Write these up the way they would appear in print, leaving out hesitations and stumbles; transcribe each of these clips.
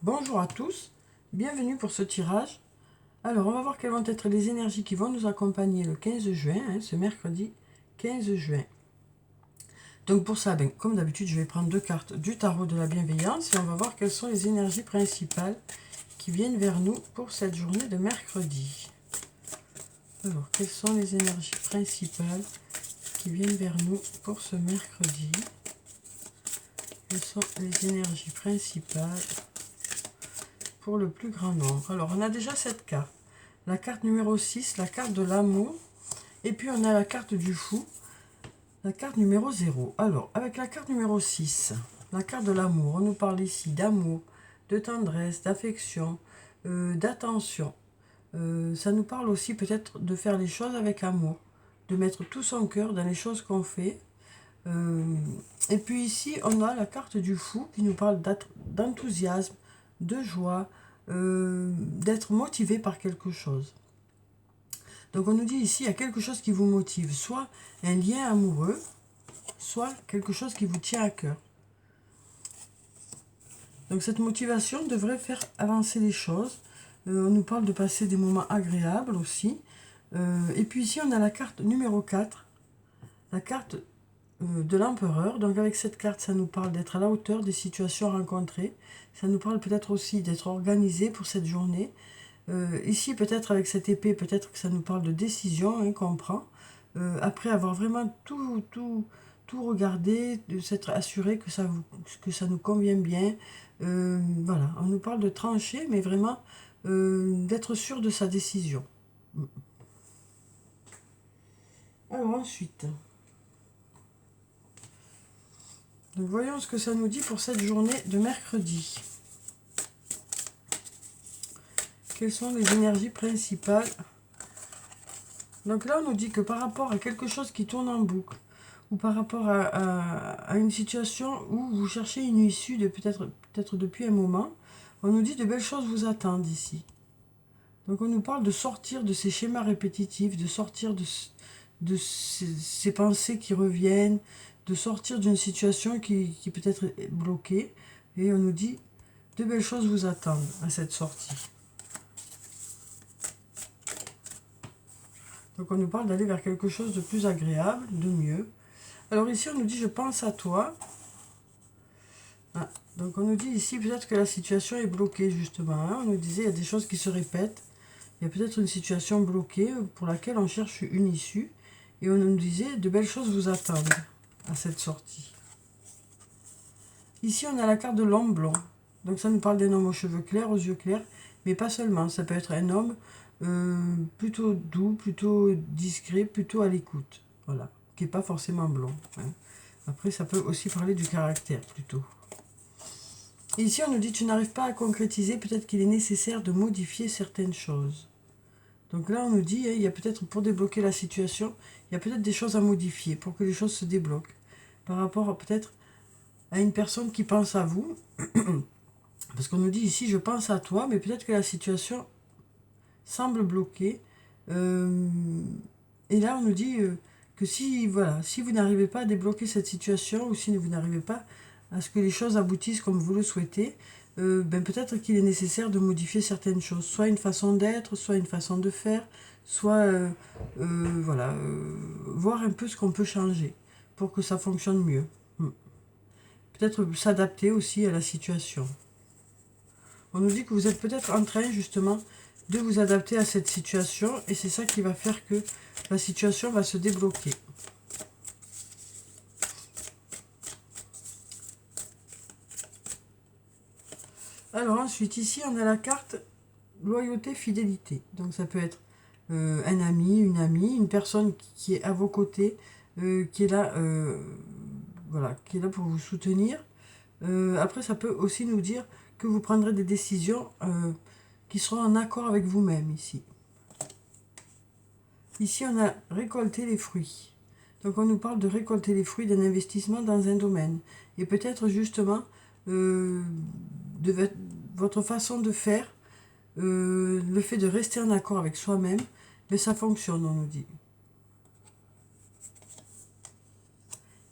Bonjour à tous, bienvenue pour ce tirage. Alors, on va voir quelles vont être les énergies qui vont nous accompagner le 15 juin, ce mercredi 15 juin. Donc pour ça, comme d'habitude, je vais prendre deux cartes du tarot de la bienveillance et on va voir quelles sont les énergies principales qui viennent vers nous pour cette journée de mercredi. Alors, quelles sont les énergies principales qui viennent vers nous pour ce mercredi? Quelles sont les énergies principales pour le plus grand nombre? Alors, on a déjà cette carte. La carte numéro 6, la carte de l'amour. Et puis, on a la carte du fou, la carte numéro 0. Alors, avec la carte numéro 6, la carte de l'amour, on nous parle ici d'amour, de tendresse, d'affection, d'attention. Ça nous parle aussi peut-être de faire les choses avec amour, de mettre tout son cœur dans les choses qu'on fait. Et puis ici, on a la carte du fou qui nous parle d'enthousiasme, de joie, d'être motivé par quelque chose. Donc on nous dit ici, il y a quelque chose qui vous motive, soit un lien amoureux, soit quelque chose qui vous tient à cœur. Donc cette motivation devrait faire avancer les choses. On nous parle de passer des moments agréables aussi. Et puis ici, on a la carte numéro 4, la carte de l'empereur. Donc avec cette carte, ça nous parle d'être à la hauteur des situations rencontrées. Ça nous parle peut-être aussi d'être organisé pour cette journée. Ici, peut-être avec cette épée, peut-être que ça nous parle de décision qu'on prend. Après avoir vraiment tout regardé, de s'être assuré que ça nous convient bien. Voilà, on nous parle de trancher, mais vraiment d'être sûr de sa décision. Alors ensuite, donc voyons ce que ça nous dit pour cette journée de mercredi. Quelles sont les énergies principales? Donc là, on nous dit que par rapport à quelque chose qui tourne en boucle, ou par rapport à une situation où vous cherchez une issue de peut-être depuis un moment, on nous dit de belles choses vous attendent ici. Donc on nous parle de sortir de ces schémas répétitifs, de sortir de ces pensées qui reviennent, de sortir d'une situation qui peut-être est bloquée. Et on nous dit de belles choses vous attendent à cette sortie. Donc on nous parle d'aller vers quelque chose de plus agréable, de mieux. Alors ici on nous dit je pense à toi. Ah, donc on nous dit ici peut-être que la situation est bloquée justement. Hein. On nous disait il y a des choses qui se répètent. Il y a peut-être une situation bloquée pour laquelle on cherche une issue. Et on nous disait de belles choses vous attendent à cette sortie. Ici on a la carte de l'homme blond. Donc ça nous parle d'un homme aux cheveux clairs, aux yeux clairs. Mais pas seulement, ça peut être un homme plutôt doux, plutôt discret, plutôt à l'écoute. Voilà, qui n'est pas forcément blond. Hein. Après, ça peut aussi parler du caractère plutôt. Et ici, on nous dit tu n'arrives pas à concrétiser, peut-être qu'il est nécessaire de modifier certaines choses. Donc là, on nous dit, il y a peut-être, pour débloquer la situation, il y a peut-être des choses à modifier pour que les choses se débloquent. Par rapport peut-être à une personne qui pense à vous. Parce qu'on nous dit ici, je pense à toi, mais peut-être que la situation semble bloquée. Et là, on nous dit que si vous n'arrivez pas à débloquer cette situation, ou si vous n'arrivez pas à ce que les choses aboutissent comme vous le souhaitez, peut-être qu'il est nécessaire de modifier certaines choses. Soit une façon d'être, soit une façon de faire, soit voir un peu ce qu'on peut changer pour que ça fonctionne mieux. Peut-être s'adapter aussi à la situation. On nous dit que vous êtes peut-être en train justement de vous adapter à cette situation et c'est ça qui va faire que la situation va se débloquer. Alors ensuite, ici, on a la carte loyauté, fidélité. Donc ça peut être un ami, une amie, une personne qui est à vos côtés, qui est là, qui est là pour vous soutenir. Après, ça peut aussi nous dire que vous prendrez des décisions qui seront en accord avec vous-même ici. Ici, on a récolté les fruits. Donc, on nous parle de récolter les fruits d'un investissement dans un domaine. Et peut-être justement de votre façon de faire, le fait de rester en accord avec soi-même, mais ça fonctionne, on nous dit.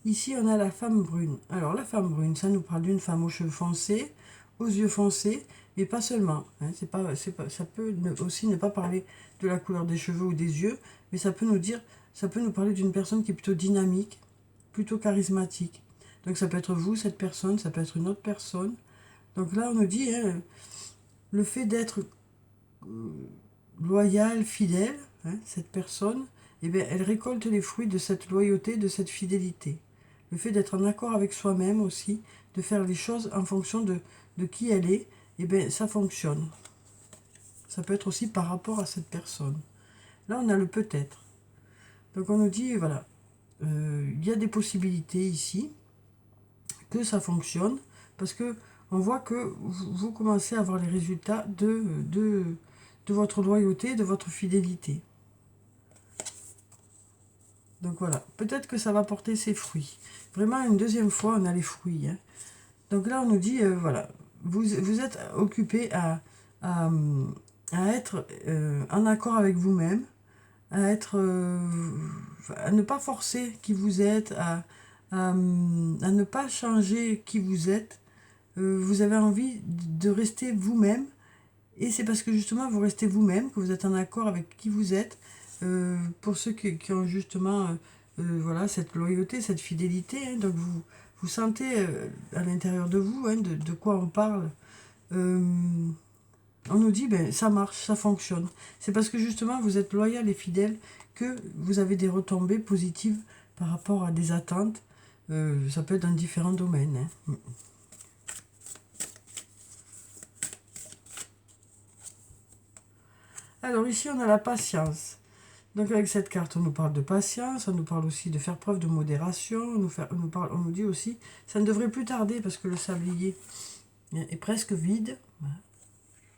Ici, on a la femme brune. Alors, la femme brune, ça nous parle d'une femme aux cheveux foncés, aux yeux foncés, mais pas seulement. Hein, ça peut aussi ne pas parler de la couleur des cheveux ou des yeux, mais ça peut nous parler d'une personne qui est plutôt dynamique, plutôt charismatique. Donc ça peut être vous, cette personne, ça peut être une autre personne. Donc là, on nous dit, hein, le fait d'être loyal, fidèle, hein, cette personne, eh bien, elle récolte les fruits de cette loyauté, de cette fidélité. Le fait d'être en accord avec soi-même aussi, de faire les choses en fonction de qui elle est, eh bien, ça fonctionne. Ça peut être aussi par rapport à cette personne. Là, on a le peut-être. Donc on nous dit, voilà, il y a des possibilités ici, que ça fonctionne, parce que on voit que vous commencez à avoir les résultats de votre loyauté, de votre fidélité. Donc voilà, peut-être que ça va porter ses fruits. Vraiment, une deuxième fois, on a les fruits. Hein. Donc là, on nous dit, voilà, vous êtes occupé à être en accord avec vous-même, à ne pas forcer qui vous êtes, à ne pas changer qui vous êtes. Vous avez envie de rester vous-même, et c'est parce que justement vous restez vous-même, que vous êtes en accord avec qui vous êtes. Pour ceux qui ont justement voilà, cette loyauté, cette fidélité, hein, donc vous sentez à l'intérieur de vous hein, de quoi on parle. On nous dit, ben, ça marche, ça fonctionne. C'est parce que justement vous êtes loyal et fidèle que vous avez des retombées positives par rapport à des attentes. Ça peut être dans différents domaines. Hein. Alors ici, on a la patience. Donc avec cette carte, on nous parle de patience, on nous parle aussi de faire preuve de modération, on nous dit aussi, ça ne devrait plus tarder parce que le sablier est presque vide.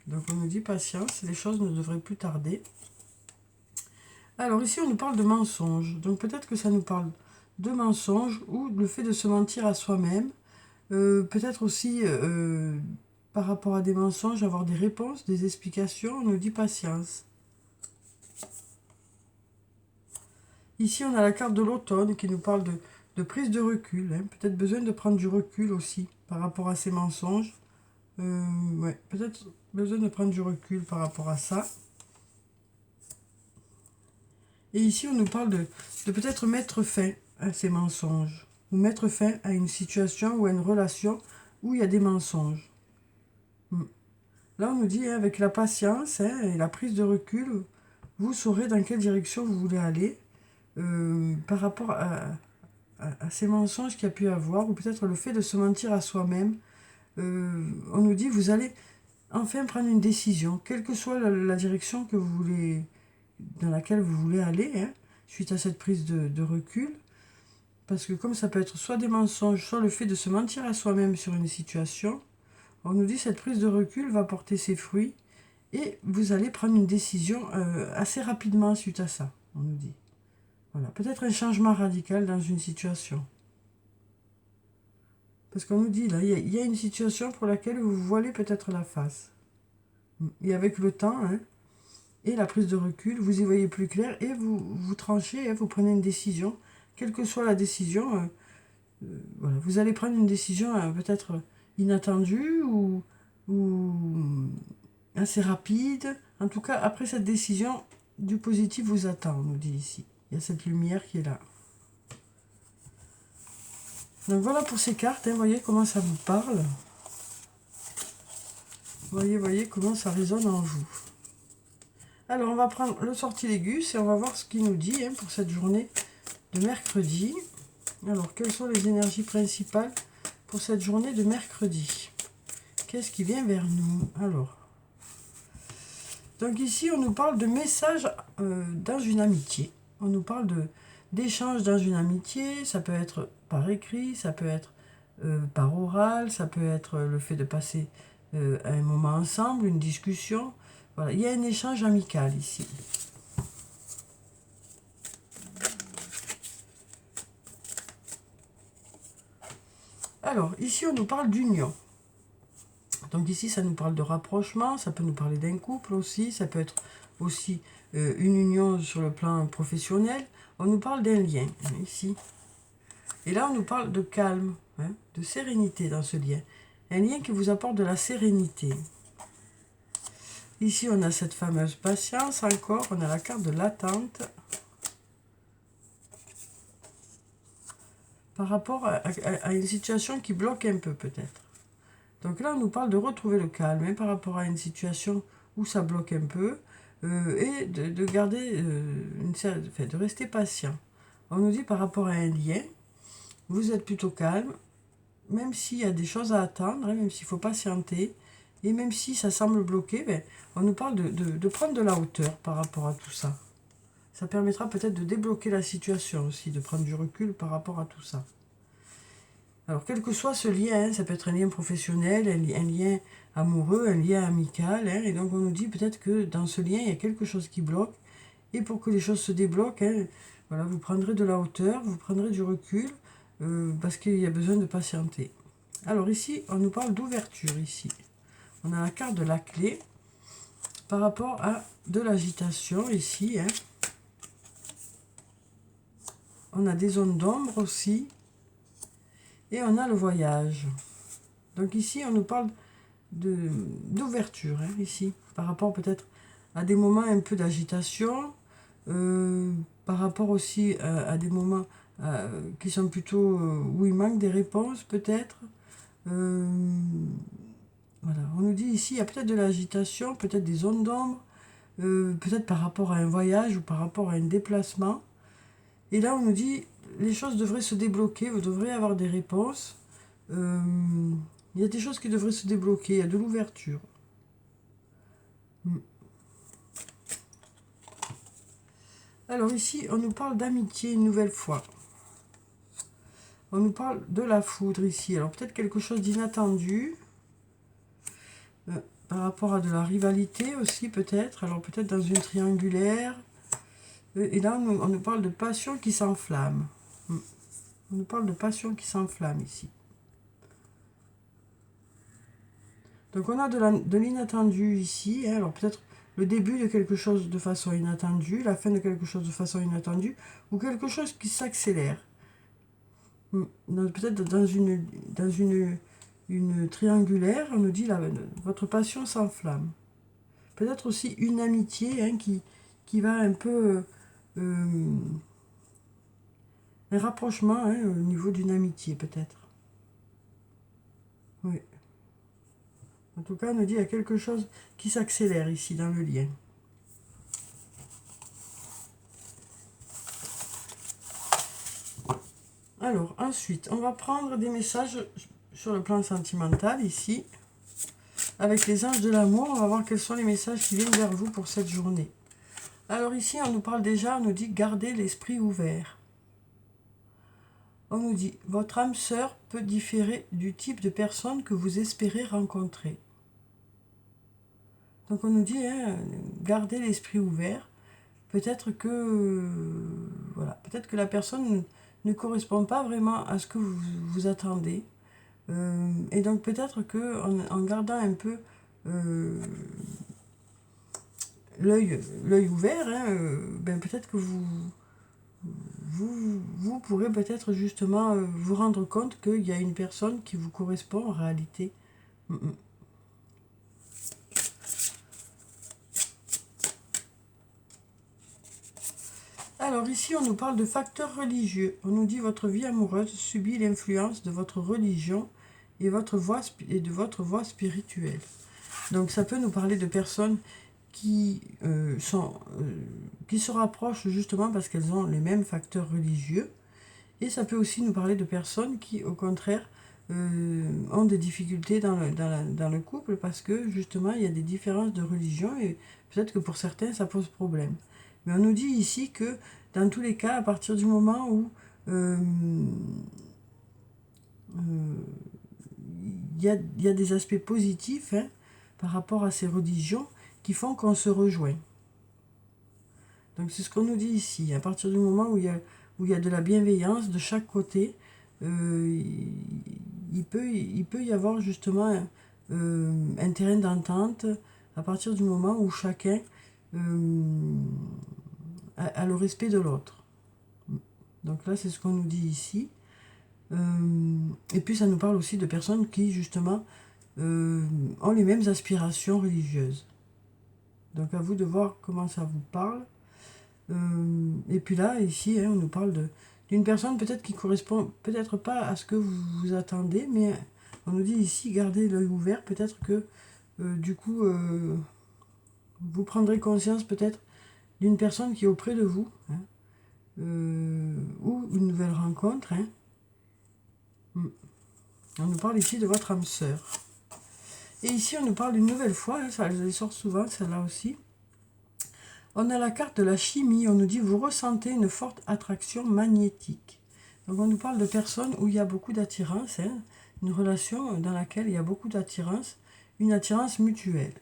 Donc on nous dit patience, les choses ne devraient plus tarder. Alors ici, on nous parle de mensonges. Donc peut-être que ça nous parle de mensonges ou le fait de se mentir à soi-même. Peut-être aussi, par rapport à des mensonges, avoir des réponses, des explications. On nous dit patience. Ici, on a la carte de l'automne qui nous parle de prise de recul. Hein. Peut-être besoin de prendre du recul aussi par rapport à ces mensonges. Ouais, peut-être besoin de prendre du recul par rapport à ça. Et ici, on nous parle de peut-être mettre fin à ces mensonges. Ou mettre fin à une situation ou à une relation où il y a des mensonges. Là, on nous dit, hein, avec la patience hein, et la prise de recul, vous saurez dans quelle direction vous voulez aller. Par rapport à ces mensonges qu'il y a pu avoir, ou peut-être le fait de se mentir à soi-même, on nous dit vous allez enfin prendre une décision, quelle que soit la direction que vous voulez, dans laquelle vous voulez aller, hein, suite à cette prise de recul, parce que comme ça peut être soit des mensonges, soit le fait de se mentir à soi-même sur une situation, on nous dit cette prise de recul va porter ses fruits, et vous allez prendre une décision assez rapidement suite à ça, on nous dit. Voilà, peut-être un changement radical dans une situation. Parce qu'on nous dit, là, il y a une situation pour laquelle vous voilez peut-être la face. Et avec le temps, hein, et la prise de recul, vous y voyez plus clair et vous tranchez, hein, vous prenez une décision. Quelle que soit la décision, voilà, vous allez prendre une décision peut-être inattendue ou assez rapide. En tout cas, après cette décision, du positif vous attend, on nous dit ici. Il y a cette lumière qui est là. Donc voilà pour ces cartes, hein, voyez comment ça vous parle. Voyez comment ça résonne en vous. Alors on va prendre le sortilègus et on va voir ce qu'il nous dit hein, pour cette journée de mercredi. Alors quelles sont les énergies principales pour cette journée de mercredi? Qu'est-ce qui vient vers nous? Alors, donc ici on nous parle de messages dans une amitié. On nous parle d'échanges dans une amitié, ça peut être par écrit, ça peut être par oral, ça peut être le fait de passer un moment ensemble, une discussion. Voilà, il y a un échange amical ici. Alors, ici on nous parle d'union. Donc ici ça nous parle de rapprochement, ça peut nous parler d'un couple aussi, ça peut être aussi une union sur le plan professionnel. On nous parle d'un lien, hein, ici. Et là, on nous parle de calme, hein, de sérénité dans ce lien. un lien qui vous apporte de la sérénité. Ici, on a cette fameuse patience encore, on a la carte de l'attente. Par rapport à une situation qui bloque un peu peut-être. Donc là, on nous parle de retrouver le calme hein, par rapport à une situation où ça bloque un peu et de garder, de rester patient. On nous dit par rapport à un lien, vous êtes plutôt calme, même s'il y a des choses à attendre, hein, même s'il faut patienter, et même si ça semble bloqué, ben, on nous parle de prendre de la hauteur par rapport à tout ça. Ça permettra peut-être de débloquer la situation aussi, de prendre du recul par rapport à tout ça. Alors, quel que soit ce lien, hein, ça peut être un lien professionnel, un lien amoureux, un lien amical, hein, et donc on nous dit peut-être que dans ce lien, il y a quelque chose qui bloque, et pour que les choses se débloquent, hein, voilà, vous prendrez de la hauteur, vous prendrez du recul, parce qu'il y a besoin de patienter. Alors ici, on nous parle d'ouverture, ici. On a la carte de la clé, par rapport à de l'agitation, ici, hein. On a des zones d'ombre aussi, et on a le voyage. Donc ici, on nous parle d'ouverture, hein, ici, par rapport peut-être à des moments un peu d'agitation, par rapport aussi à des moments qui sont plutôt où il manque des réponses peut-être. Voilà, on nous dit ici, il y a peut-être de l'agitation, peut-être des zones d'ombre, peut-être par rapport à un voyage ou par rapport à un déplacement. Et là, on nous dit, les choses devraient se débloquer, vous devrez avoir des réponses. Il y a des choses qui devraient se débloquer, il y a de l'ouverture. Alors ici, on nous parle d'amitié une nouvelle fois. On nous parle de la foudre ici. Alors peut-être quelque chose d'inattendu. Par rapport à de la rivalité aussi peut-être. Alors peut-être dans une triangulaire. Et là, on nous parle de passion qui s'enflamme. On nous parle de passion qui s'enflamme ici. Donc on a de l'inattendu ici. Hein. Alors peut-être le début de quelque chose de façon inattendue, la fin de quelque chose de façon inattendue, ou quelque chose qui s'accélère. Peut-être dans une triangulaire, on nous dit là, votre passion s'enflamme. Peut-être aussi une amitié hein, qui va un peu... un rapprochement hein, au niveau d'une amitié peut-être. Oui. En tout cas, on nous dit qu'il y a quelque chose qui s'accélère ici dans le lien. Alors, ensuite, on va prendre des messages sur le plan sentimental ici. Avec les anges de l'amour, on va voir quels sont les messages qui viennent vers vous pour cette journée. Alors ici, on nous parle déjà, on nous dit gardez l'esprit ouvert. On nous dit, votre âme sœur peut différer du type de personne que vous espérez rencontrer. Donc on nous dit, hein, gardez l'esprit ouvert. Peut-être que, voilà, peut-être que la personne ne correspond pas vraiment à ce que vous attendez. Et donc peut-être que en gardant un peu l'œil ouvert, hein, ben peut-être que vous pourrez peut-être justement vous rendre compte qu'il y a une personne qui vous correspond en réalité. Alors ici, on nous parle de facteurs religieux. On nous dit votre vie amoureuse subit l'influence de votre religion et, de votre voie spirituelle. Donc ça peut nous parler de personnes qui se rapprochent justement parce qu'elles ont les mêmes facteurs religieux. Et ça peut aussi nous parler de personnes qui, au contraire, ont des difficultés dans le couple parce que justement, il y a des différences de religion et peut-être que pour certains, ça pose problème. Mais on nous dit ici que dans tous les cas, à partir du moment où il y a des aspects positifs hein, par rapport à ces religions qui font qu'on se rejoint. Donc c'est ce qu'on nous dit ici. À partir du moment où il y a de la bienveillance de chaque côté, il peut y avoir justement un terrain d'entente à partir du moment où chacun a le respect de l'autre. Donc là, c'est ce qu'on nous dit ici. Et puis ça nous parle aussi de personnes qui justement ont les mêmes aspirations religieuses. Donc à vous de voir comment ça vous parle. Et puis là, ici, on nous parle d'une personne peut-être qui correspond peut-être pas à ce que vous vous attendez, mais on nous dit ici, gardez l'œil ouvert, peut-être que du coup, vous prendrez conscience peut-être d'une personne qui est auprès de vous, ou une nouvelle rencontre. On nous parle ici de votre âme sœur. Et ici, on nous parle une nouvelle fois, ça les sort souvent, celle-là aussi. On a la carte de la chimie, on nous dit vous ressentez une forte attraction magnétique. Donc on nous parle de personnes où il y a beaucoup d'attirance, une relation dans laquelle il y a beaucoup d'attirance, une attirance mutuelle.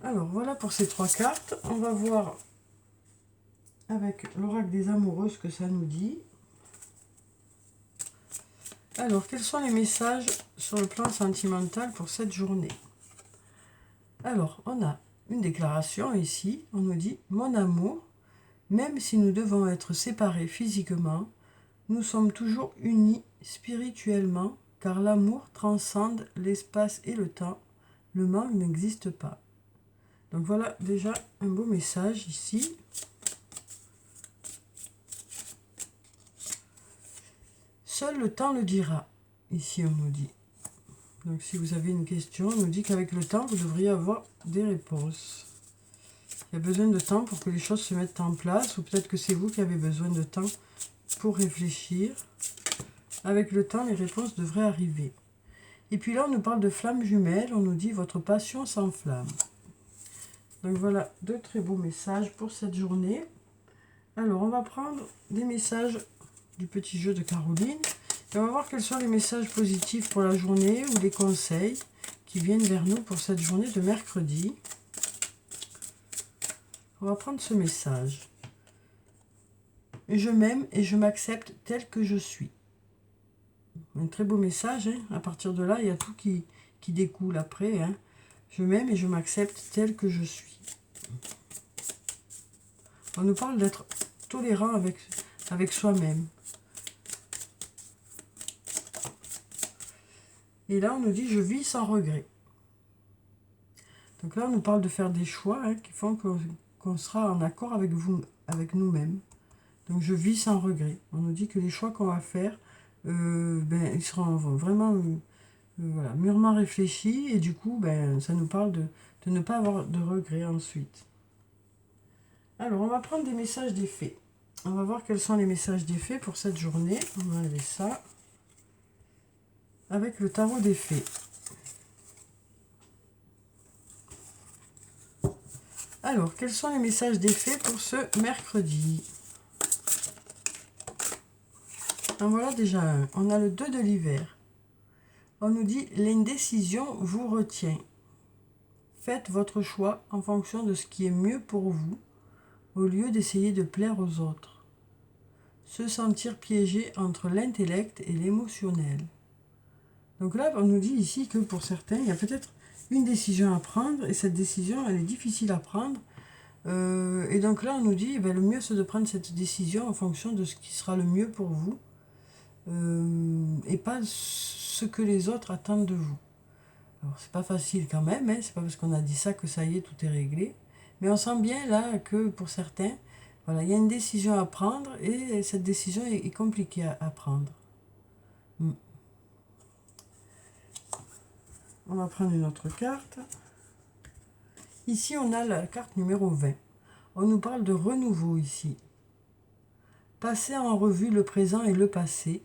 Alors voilà pour ces 3 cartes, on va voir avec l'oracle des amoureux ce que ça nous dit. Alors quels sont les messages sur le plan sentimental pour cette journée? Alors on a une déclaration ici, on nous dit mon amour, même si nous devons être séparés physiquement, nous sommes toujours unis spirituellement, car l'amour transcende l'espace et le temps. Le manque n'existe pas. Donc voilà déjà un beau message ici. Seul le temps le dira. Ici on nous dit. Donc si vous avez une question, on nous dit qu'avec le temps, vous devriez avoir des réponses. Il y a besoin de temps pour que les choses se mettent en place, ou peut-être que c'est vous qui avez besoin de temps pour réfléchir. Avec le temps, les réponses devraient arriver. Et puis là, on nous parle de flammes jumelles, on nous dit votre passion s'enflamme. Donc voilà, 2 très beaux messages pour cette journée. Alors, on va prendre des messages du petit jeu de Caroline. Et on va voir quels sont les messages positifs pour la journée ou les conseils qui viennent vers nous pour cette journée de mercredi. On va prendre ce message. Je m'aime et je m'accepte tel que je suis. Un très beau message. À partir de là, il y a tout qui découle après. Je m'aime et je m'accepte tel que je suis. On nous parle d'être tolérant avec soi-même. Et là, on nous dit, je vis sans regret. Donc là, on nous parle de faire des choix qui font qu'on sera en accord avec nous-mêmes. Donc, je vis sans regret. On nous dit que les choix qu'on va faire, ils seront vraiment voilà, mûrement réfléchis. Et du coup, ça nous parle de ne pas avoir de regrets ensuite. Alors, on va prendre des messages des fées. On va voir quels sont les messages des fées pour cette journée. On va enlever ça. Avec le tarot des fées. Alors, quels sont les messages des fées pour ce mercredi? En voilà déjà un. On a le 2 de l'hiver. On nous dit, l'indécision vous retient. Faites votre choix en fonction de ce qui est mieux pour vous, au lieu d'essayer de plaire aux autres. Se sentir piégé entre l'intellect et l'émotionnel. Donc là, on nous dit ici que pour certains, il y a peut-être une décision à prendre, et cette décision, elle est difficile à prendre. Et donc là, on nous dit, le mieux, c'est de prendre cette décision en fonction de ce qui sera le mieux pour vous, et pas ce que les autres attendent de vous. Alors, c'est pas facile quand même, c'est pas parce qu'on a dit ça que ça y est, tout est réglé. Mais on sent bien là que pour certains, voilà, il y a une décision à prendre, et cette décision est compliquée à prendre. On va prendre une autre carte. Ici, on a la carte numéro 20. On nous parle de renouveau ici. Passez en revue le présent et le passé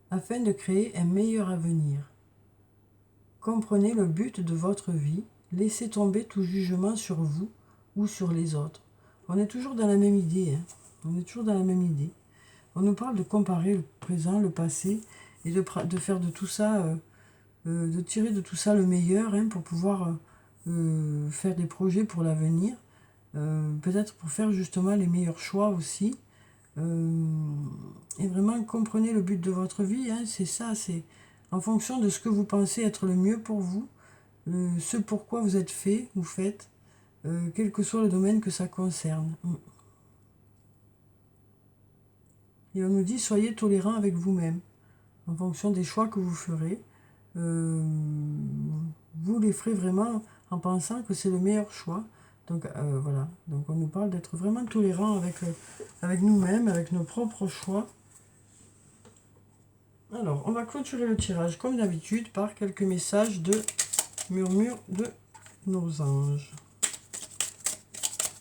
afin de créer un meilleur avenir. Comprenez le but de votre vie. Laissez tomber tout jugement sur vous ou sur les autres. On est toujours dans la même idée. On est toujours dans la même idée. On nous parle de comparer le présent, le passé, et de faire de tout ça, de tirer de tout ça le meilleur pour pouvoir faire des projets pour l'avenir. Peut-être pour faire justement les meilleurs choix aussi. Et vraiment comprenez le but de votre vie. C'est ça, c'est en fonction de ce que vous pensez être le mieux pour vous, ce pourquoi vous êtes fait ou faites, quel que soit le domaine que ça concerne. Et on nous dit, soyez tolérants avec vous-même, en fonction des choix que vous ferez. Vous les ferez vraiment en pensant que c'est le meilleur choix. Donc voilà, donc on nous parle d'être vraiment tolérant avec nous-mêmes, avec nos propres choix. Alors, on va clôturer le tirage comme d'habitude par quelques messages de murmure de nos anges.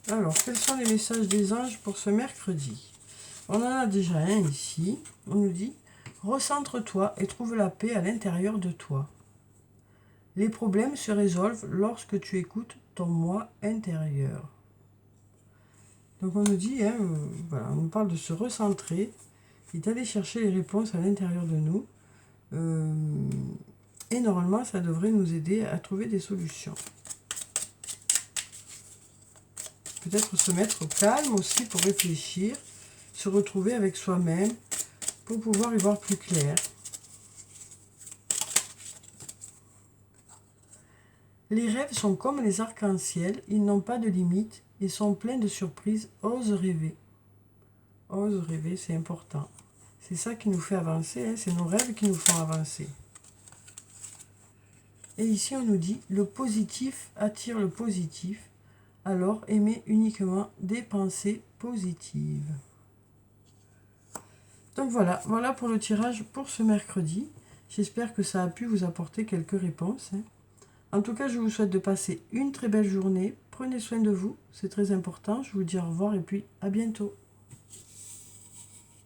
Alors, quels sont les messages des anges pour ce mercredi? On en a déjà un ici. On nous dit, recentre-toi et trouve la paix à l'intérieur de toi. Les problèmes se résolvent lorsque tu écoutes ton moi intérieur. Donc on nous dit, hein, voilà, on nous parle de se recentrer et d'aller chercher les réponses à l'intérieur de nous. Et normalement, ça devrait nous aider à trouver des solutions. Peut-être se mettre au calme aussi pour réfléchir, se retrouver avec soi-même pour pouvoir y voir plus clair. Les rêves sont comme les arcs-en-ciel, ils n'ont pas de limite et sont pleins de surprises. Ose rêver. Ose rêver, c'est important. C'est ça qui nous fait avancer, hein, c'est nos rêves qui nous font avancer. Et ici, on nous dit, le positif attire le positif, alors aimez uniquement des pensées positives. Donc voilà, voilà pour le tirage pour ce mercredi. J'espère que ça a pu vous apporter quelques réponses. En tout cas, je vous souhaite de passer une très belle journée. Prenez soin de vous, c'est très important. Je vous dis au revoir et puis à bientôt.